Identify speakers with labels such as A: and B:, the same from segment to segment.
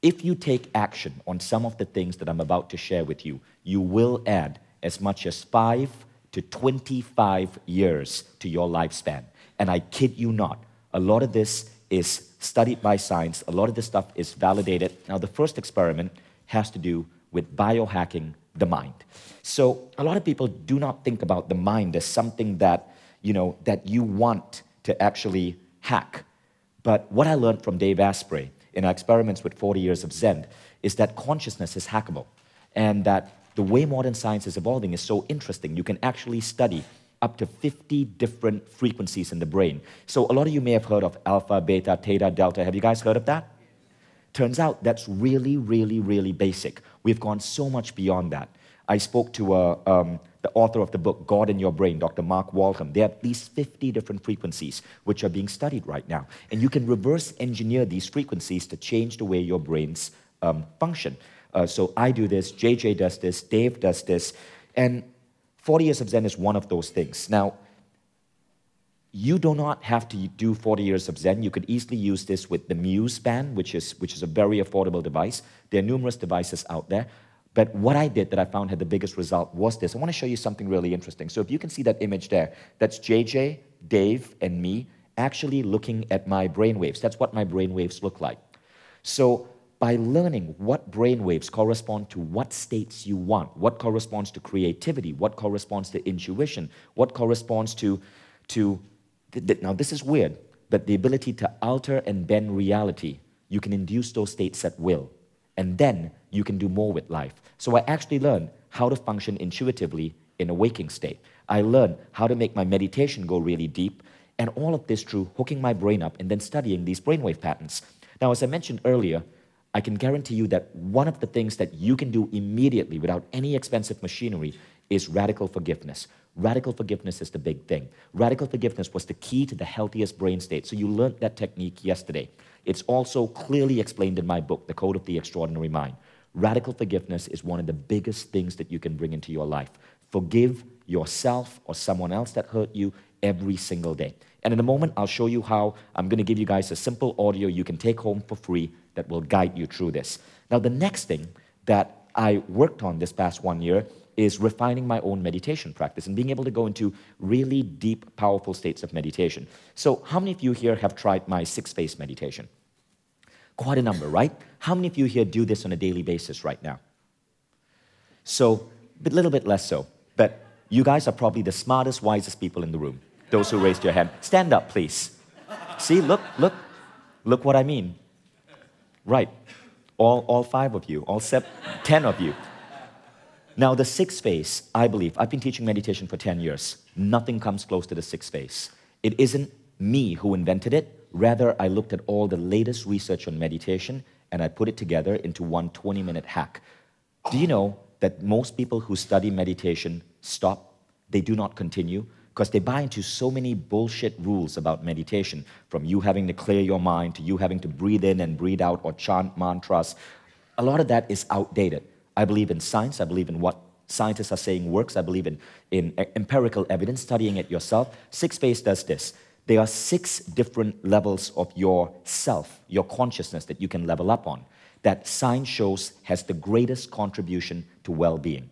A: If you take action on some of the things that I'm about to share with you, you will add as much as 5 to 25 years to your lifespan. And I kid you not, a lot of this is studied by science. A lot of this stuff is validated. Now, the first experiment has to do with biohacking the mind. So a lot of people do not think about the mind as something that, that you want to actually hack. But what I learned from Dave Asprey in our experiments with 40 Years of Zen is that consciousness is hackable, and that the way modern science is evolving is so interesting. You can actually study up to 50 different frequencies in the brain. So a lot of you may have heard of alpha, beta, theta, delta. Have you guys heard of that? Turns out that's really, really, really basic. We've gone so much beyond that. I spoke to the author of the book, God in Your Brain, Dr. Mark Waltham. There are at least 50 different frequencies which are being studied right now. And you can reverse engineer these frequencies to change the way your brains function. So I do this, JJ does this, Dave does this, and 40 Years of Zen is one of those things. Now, you do not have to do 40 Years of Zen. You could easily use this with the Muse band, which is a very affordable device. There are numerous devices out there. But what I did that I found had the biggest result was this. I want to show you something really interesting. So if you can see that image there, that's JJ, Dave, and me actually looking at my brainwaves. That's what my brainwaves look like. So by learning what brainwaves correspond to what states you want, what corresponds to creativity, what corresponds to intuition, what corresponds to now this is weird, but the ability to alter and bend reality, you can induce those states at will. And then you can do more with life. So I actually learned how to function intuitively in a waking state. I learned how to make my meditation go really deep, and all of this through hooking my brain up and then studying these brainwave patterns. Now, as I mentioned earlier, I can guarantee you that one of the things that you can do immediately without any expensive machinery is radical forgiveness. Radical forgiveness is the big thing. Radical forgiveness was the key to the healthiest brain state. So you learned that technique yesterday. It's also clearly explained in my book, The Code of the Extraordinary Mind. Radical forgiveness is one of the biggest things that you can bring into your life. Forgive yourself or someone else that hurt you every single day. And in a moment, I'll show you how I'm going to give you guys a simple audio you can take home for free that will guide you through this. Now, the next thing that I worked on this past 1 year is refining my own meditation practice and being able to go into really deep, powerful states of meditation. So how many of you here have tried my 6-phase meditation? Quite a number, right? How many of you here do this on a daily basis right now? So, a little bit less so, but you guys are probably the smartest, wisest people in the room. Those who raised your hand. Stand up, please. See, look what I mean. Right. All 5 of you, all 10 of you. Now, the 6th phase, I believe, I've been teaching meditation for 10 years. Nothing comes close to the 6th phase. It isn't me who invented it. Rather, I looked at all the latest research on meditation and I put it together into one 20-minute hack. Do you know that most people who study meditation stop? They do not continue because they buy into so many bullshit rules about meditation, from you having to clear your mind to you having to breathe in and breathe out or chant mantras. A lot of that is outdated. I believe in science. I believe in what scientists are saying works. I believe in empirical evidence, studying it yourself. 6th phase does this. There are 6 different levels of your self, your consciousness that you can level up on, that science shows has the greatest contribution to well-being.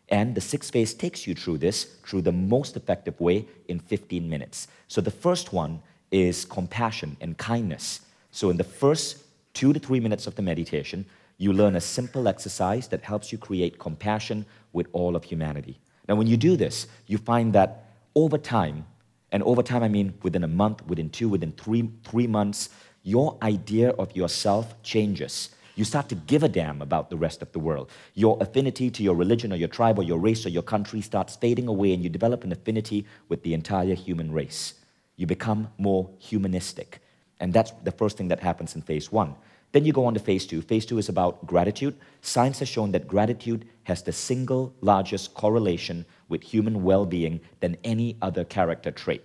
A: And the 6th phase takes you through this through the most effective way in 15 minutes. So the first one is compassion and kindness. So in the first 2 to 3 minutes of the meditation, you learn a simple exercise that helps you create compassion with all of humanity. Now, when you do this, you find that over time, and over time I mean within a month, within 2, within 3 months, your idea of yourself changes. You start to give a damn about the rest of the world. Your affinity to your religion or your tribe or your race or your country starts fading away, and you develop an affinity with the entire human race. You become more humanistic. And that's the first thing that happens in phase 1. Then you go on to phase 2. Phase 2 is about gratitude. Science has shown that gratitude has the single largest correlation with human well-being than any other character trait.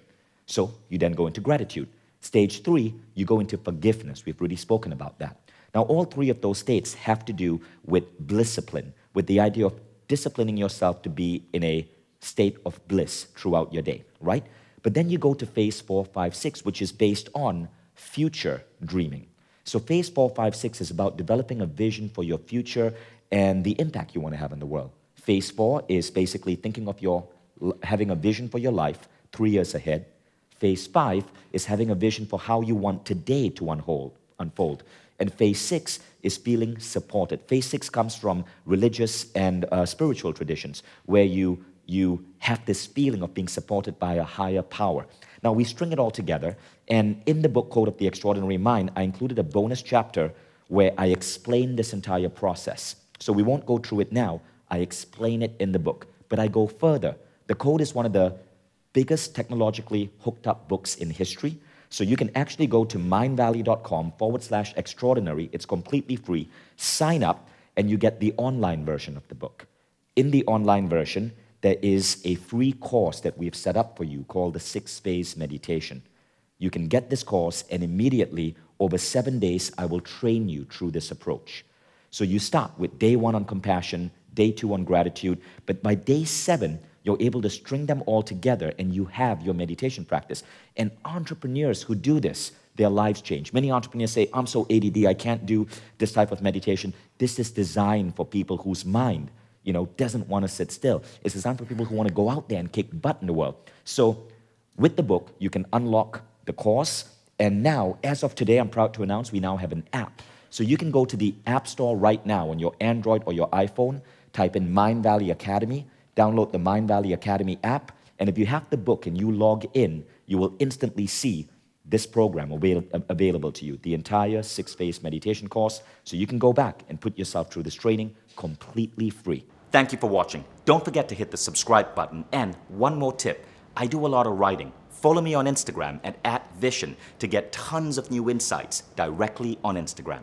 A: So you then go into gratitude. Stage 3, you go into forgiveness. We've already spoken about that. Now, all 3 of those states have to do with blisscipline, with the idea of disciplining yourself to be in a state of bliss throughout your day, right? But then you go to phase 4, 5, 6, which is based on future dreaming. So phase 4, 5, 6 is about developing a vision for your future and the impact you want to have in the world. Phase 4 is basically thinking of having a vision for your life 3 years ahead. Phase 5 is having a vision for how you want today to unfold. And phase 6 is feeling supported. Phase 6 comes from religious and spiritual traditions where you have this feeling of being supported by a higher power. Now, we string it all together, and in the book Code of the Extraordinary Mind, I included a bonus chapter where I explain this entire process. So we won't go through it now. I explain it in the book, but I go further. The Code is one of the biggest technologically hooked up books in history. So you can actually go to mindvalley.com/extraordinary. It's completely free. Sign up, and you get the online version of the book. In the online version, there is a free course that we've set up for you called the 6-phase meditation. You can get this course, and immediately, over 7 days, I will train you through this approach. So you start with day 1 on compassion, day 2 on gratitude, but by day 7, you're able to string them all together and you have your meditation practice. And entrepreneurs who do this, their lives change. Many entrepreneurs say, I'm so ADD, I can't do this type of meditation. This is designed for people whose mind, doesn't want to sit still. It's designed for people who want to go out there and kick butt in the world. So with the book, you can unlock the course. And now, as of today, I'm proud to announce we now have an app. So you can go to the App Store right now on your Android or your iPhone, type in Mind Valley Academy, download the Mind Valley Academy app, and if you have the book and you log in, you will instantly see this program available to you, the entire 6-phase meditation course, so you can go back and put yourself through this training completely free. Thank you for watching. Don't forget to hit the subscribe button, and one more tip, I do a lot of writing. Follow me on Instagram at @Vishen to get tons of new insights directly on Instagram.